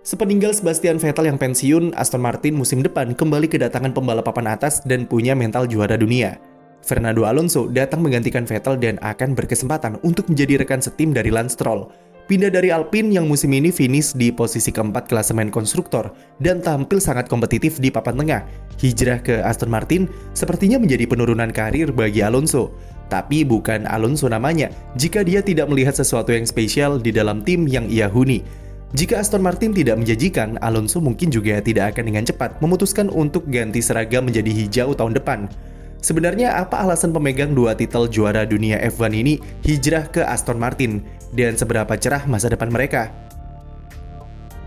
Sepeninggal Sebastian Vettel yang pensiun, Aston Martin musim depan kembali kedatangan pembalap papan atas dan punya mental juara dunia. Fernando Alonso datang menggantikan Vettel dan akan berkesempatan untuk menjadi rekan setim dari Lance Stroll. Pindah dari Alpine yang musim ini finish di posisi keempat klasemen konstruktor dan tampil sangat kompetitif di papan tengah. Hijrah ke Aston Martin sepertinya menjadi penurunan karir bagi Alonso. Tapi bukan Alonso namanya jika dia tidak melihat sesuatu yang spesial di dalam tim yang ia huni. Jika Aston Martin tidak menjanjikan, Alonso mungkin juga tidak akan dengan cepat memutuskan untuk ganti seragam menjadi hijau tahun depan. Sebenarnya apa alasan pemegang 2 titel juara dunia F1 ini hijrah ke Aston Martin? Dan seberapa cerah masa depan mereka?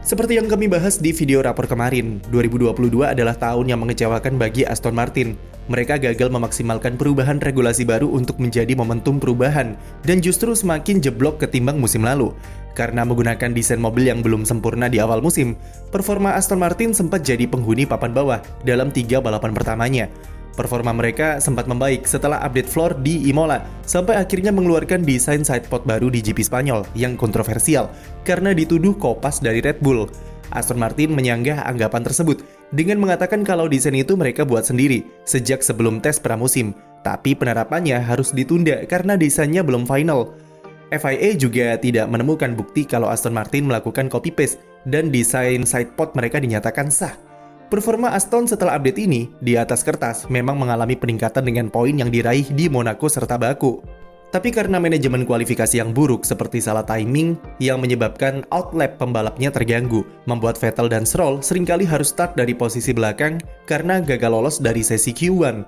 Seperti yang kami bahas di video rapor kemarin, 2022 adalah tahun yang mengecewakan bagi Aston Martin. Mereka gagal memaksimalkan perubahan regulasi baru untuk menjadi momentum perubahan, dan justru semakin jeblok ketimbang musim lalu. Karena menggunakan desain mobil yang belum sempurna di awal musim, performa Aston Martin sempat jadi penghuni papan bawah dalam 3 balapan pertamanya. Performa mereka sempat membaik setelah update floor di Imola, sampai akhirnya mengeluarkan desain sidepod baru di GP Spanyol yang kontroversial karena dituduh kopas dari Red Bull. Aston Martin menyanggah anggapan tersebut dengan mengatakan kalau desain itu mereka buat sendiri sejak sebelum tes pramusim, tapi penerapannya harus ditunda karena desainnya belum final. FIA juga tidak menemukan bukti kalau Aston Martin melakukan copy-paste dan desain sidepod mereka dinyatakan sah. Performa Aston setelah update ini di atas kertas memang mengalami peningkatan dengan poin yang diraih di Monaco serta Baku. Tapi karena manajemen kualifikasi yang buruk seperti salah timing yang menyebabkan outlap pembalapnya terganggu, membuat Vettel dan Stroll seringkali harus start dari posisi belakang karena gagal lolos dari sesi Q1.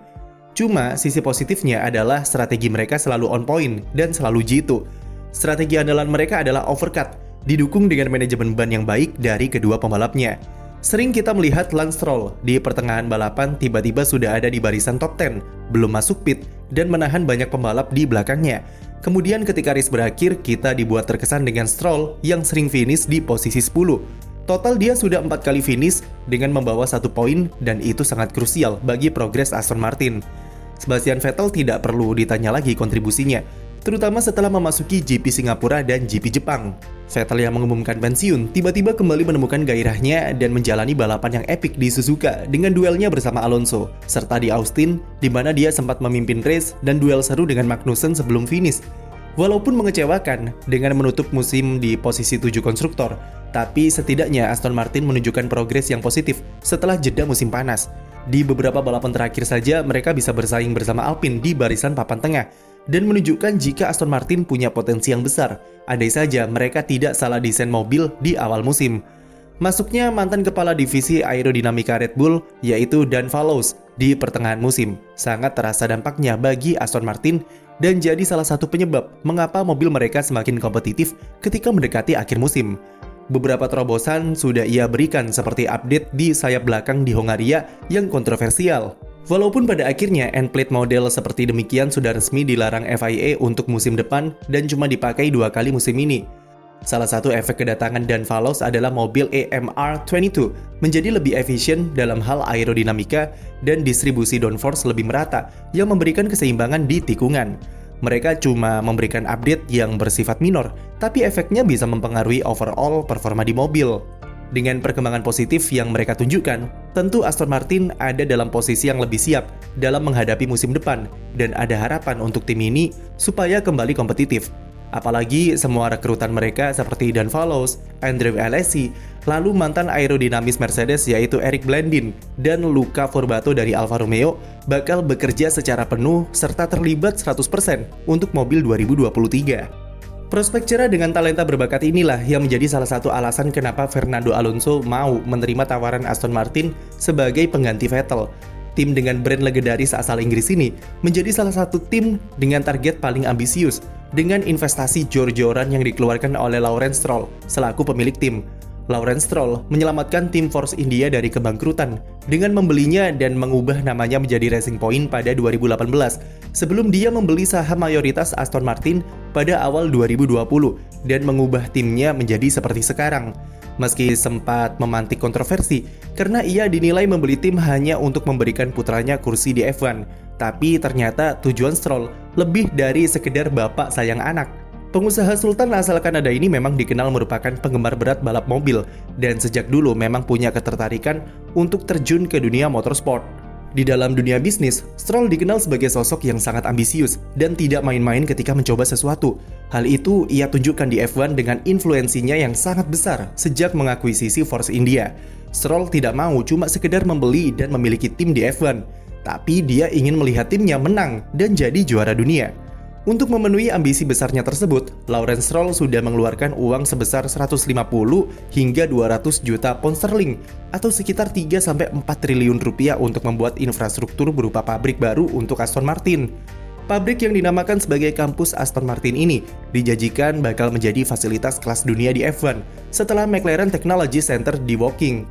Cuma sisi positifnya adalah strategi mereka selalu on point dan selalu jitu. Strategi andalan mereka adalah overcut, didukung dengan manajemen ban yang baik dari kedua pembalapnya. Sering kita melihat Lance Stroll di pertengahan balapan tiba-tiba sudah ada di barisan top 10, belum masuk pit, dan menahan banyak pembalap di belakangnya. Kemudian ketika race berakhir, kita dibuat terkesan dengan Stroll yang sering finish di posisi 10. Total dia sudah 4 kali finish dengan membawa 1 poin, dan itu sangat krusial bagi progres Aston Martin. Sebastian Vettel tidak perlu ditanya lagi kontribusinya, terutama setelah memasuki GP Singapura dan GP Jepang. Vettel yang mengumumkan pensiun tiba-tiba kembali menemukan gairahnya dan menjalani balapan yang epik di Suzuka dengan duelnya bersama Alonso, serta di Austin, di mana dia sempat memimpin race dan duel seru dengan Magnussen sebelum finish. Walaupun mengecewakan dengan menutup musim di posisi 7 konstruktor, tapi setidaknya Aston Martin menunjukkan progres yang positif setelah jeda musim panas. Di beberapa balapan terakhir saja mereka bisa bersaing bersama Alpine di barisan papan tengah, dan menunjukkan jika Aston Martin punya potensi yang besar, andai saja mereka tidak salah desain mobil di awal musim. Masuknya mantan kepala divisi aerodinamika Red Bull, yaitu Dan Fallows, di pertengahan musim, sangat terasa dampaknya bagi Aston Martin dan jadi salah satu penyebab mengapa mobil mereka semakin kompetitif ketika mendekati akhir musim. Beberapa terobosan sudah ia berikan seperti update di sayap belakang di Hongaria yang kontroversial. Walaupun pada akhirnya end-plate model seperti demikian sudah resmi dilarang FIA untuk musim depan dan cuma dipakai 2 kali musim ini. Salah satu efek kedatangan Dan Fallows adalah mobil AMR22 menjadi lebih efisien dalam hal aerodinamika dan distribusi downforce lebih merata yang memberikan keseimbangan di tikungan. Mereka cuma memberikan update yang bersifat minor, tapi efeknya bisa mempengaruhi overall performa di mobil. Dengan perkembangan positif yang mereka tunjukkan, tentu Aston Martin ada dalam posisi yang lebih siap dalam menghadapi musim depan dan ada harapan untuk tim ini supaya kembali kompetitif. Apalagi semua rekrutan mereka seperti Dan Fallows, Andrew Alesi, lalu mantan aerodinamis Mercedes yaitu Eric Blandin dan Luca Forbato dari Alfa Romeo bakal bekerja secara penuh serta terlibat 100% untuk mobil 2023. Prospek cerah dengan talenta berbakat inilah yang menjadi salah satu alasan kenapa Fernando Alonso mau menerima tawaran Aston Martin sebagai pengganti Vettel. Tim dengan brand legendaris asal Inggris ini menjadi salah satu tim dengan target paling ambisius dengan investasi jor-joran yang dikeluarkan oleh Lawrence Stroll selaku pemilik tim. Lawrence Stroll menyelamatkan tim Force India dari kebangkrutan dengan membelinya dan mengubah namanya menjadi Racing Point pada 2018 sebelum dia membeli saham mayoritas Aston Martin pada awal 2020 dan mengubah timnya menjadi seperti sekarang. Meski sempat memantik kontroversi karena ia dinilai membeli tim hanya untuk memberikan putranya kursi di F1, tapi ternyata tujuan Stroll lebih dari sekedar bapak sayang anak. Pengusaha Sultan asal Kanada ini memang dikenal merupakan penggemar berat balap mobil dan sejak dulu memang punya ketertarikan untuk terjun ke dunia motorsport. Di dalam dunia bisnis, Stroll dikenal sebagai sosok yang sangat ambisius dan tidak main-main ketika mencoba sesuatu. Hal itu ia tunjukkan di F1 dengan influensinya yang sangat besar sejak mengakuisisi Force India. Stroll tidak mau cuma sekedar membeli dan memiliki tim di F1, tapi dia ingin melihat timnya menang dan jadi juara dunia. Untuk memenuhi ambisi besarnya tersebut, Lawrence Stroll sudah mengeluarkan uang sebesar 150 hingga 200 juta pound sterling atau sekitar 3-4 triliun rupiah untuk membuat infrastruktur berupa pabrik baru untuk Aston Martin. Pabrik yang dinamakan sebagai kampus Aston Martin ini dijanjikan bakal menjadi fasilitas kelas dunia di F1 setelah McLaren Technology Center di Woking.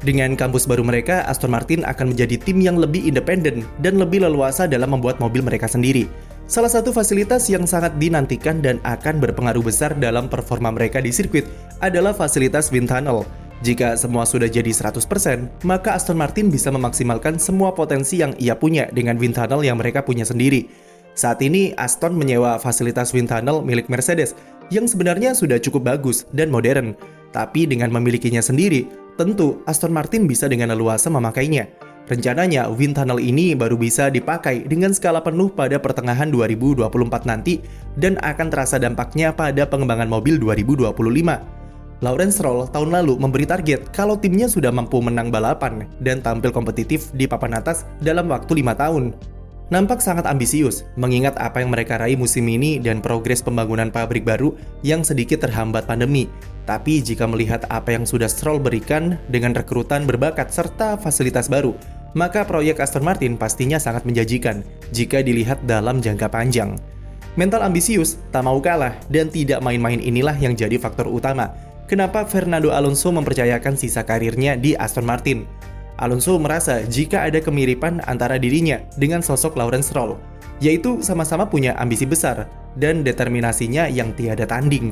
Dengan kampus baru mereka, Aston Martin akan menjadi tim yang lebih independen dan lebih leluasa dalam membuat mobil mereka sendiri. Salah satu fasilitas yang sangat dinantikan dan akan berpengaruh besar dalam performa mereka di sirkuit adalah fasilitas wind tunnel. Jika semua sudah jadi 100%, maka Aston Martin bisa memaksimalkan semua potensi yang ia punya dengan wind tunnel yang mereka punya sendiri. Saat ini, Aston menyewa fasilitas wind tunnel milik Mercedes yang sebenarnya sudah cukup bagus dan modern. Tapi dengan memilikinya sendiri, tentu Aston Martin bisa dengan leluasa memakainya. Rencananya, wind tunnel ini baru bisa dipakai dengan skala penuh pada pertengahan 2024 nanti dan akan terasa dampaknya pada pengembangan mobil 2025. Lawrence Stroll tahun lalu memberi target kalau timnya sudah mampu menang balapan dan tampil kompetitif di papan atas dalam waktu 5 tahun. Nampak sangat ambisius, mengingat apa yang mereka raih musim ini dan progres pembangunan pabrik baru yang sedikit terhambat pandemi. Tapi jika melihat apa yang sudah Stroll berikan dengan rekrutan berbakat serta fasilitas baru, maka proyek Aston Martin pastinya sangat menjanjikan jika dilihat dalam jangka panjang. Mental ambisius, tak mau kalah, dan tidak main-main inilah yang jadi faktor utama kenapa Fernando Alonso mempercayakan sisa karirnya di Aston Martin. Alonso merasa jika ada kemiripan antara dirinya dengan sosok Lawrence Stroll, yaitu sama-sama punya ambisi besar dan determinasinya yang tiada tanding.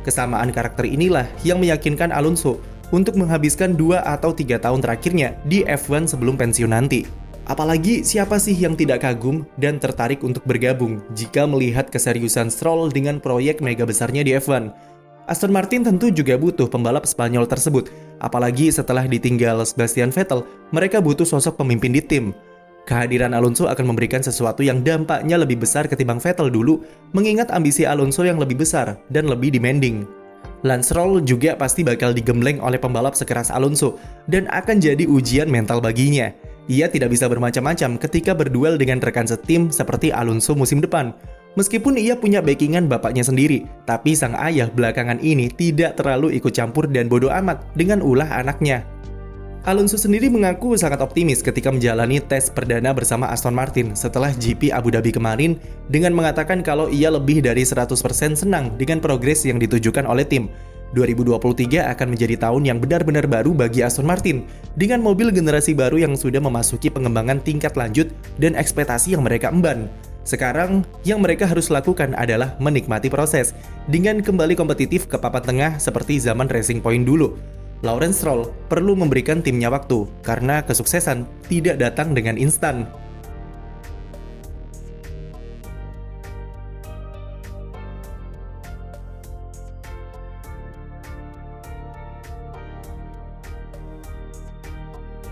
Kesamaan karakter inilah yang meyakinkan Alonso untuk menghabiskan 2 atau 3 tahun terakhirnya di F1 sebelum pensiun nanti. Apalagi siapa sih yang tidak kagum dan tertarik untuk bergabung jika melihat keseriusan Stroll dengan proyek mega besarnya di F1. Aston Martin tentu juga butuh pembalap Spanyol tersebut, apalagi setelah ditinggal Sebastian Vettel, mereka butuh sosok pemimpin di tim. Kehadiran Alonso akan memberikan sesuatu yang dampaknya lebih besar ketimbang Vettel dulu, mengingat ambisi Alonso yang lebih besar dan lebih demanding. Lance Stroll juga pasti bakal digembleng oleh pembalap sekeras Alonso dan akan jadi ujian mental baginya. Ia tidak bisa bermacam-macam ketika berduel dengan rekan setim seperti Alonso musim depan. Meskipun ia punya backingan bapaknya sendiri, tapi sang ayah belakangan ini tidak terlalu ikut campur dan bodoh amat dengan ulah anaknya. Alonso sendiri mengaku sangat optimis ketika menjalani tes perdana bersama Aston Martin setelah GP Abu Dhabi kemarin dengan mengatakan kalau ia lebih dari 100% senang dengan progres yang ditujukan oleh tim. 2023 akan menjadi tahun yang benar-benar baru bagi Aston Martin dengan mobil generasi baru yang sudah memasuki pengembangan tingkat lanjut dan ekspektasi yang mereka emban. Sekarang, yang mereka harus lakukan adalah menikmati proses dengan kembali kompetitif ke papan tengah seperti zaman Racing Point dulu. Lawrence Stroll perlu memberikan timnya waktu karena kesuksesan tidak datang dengan instan.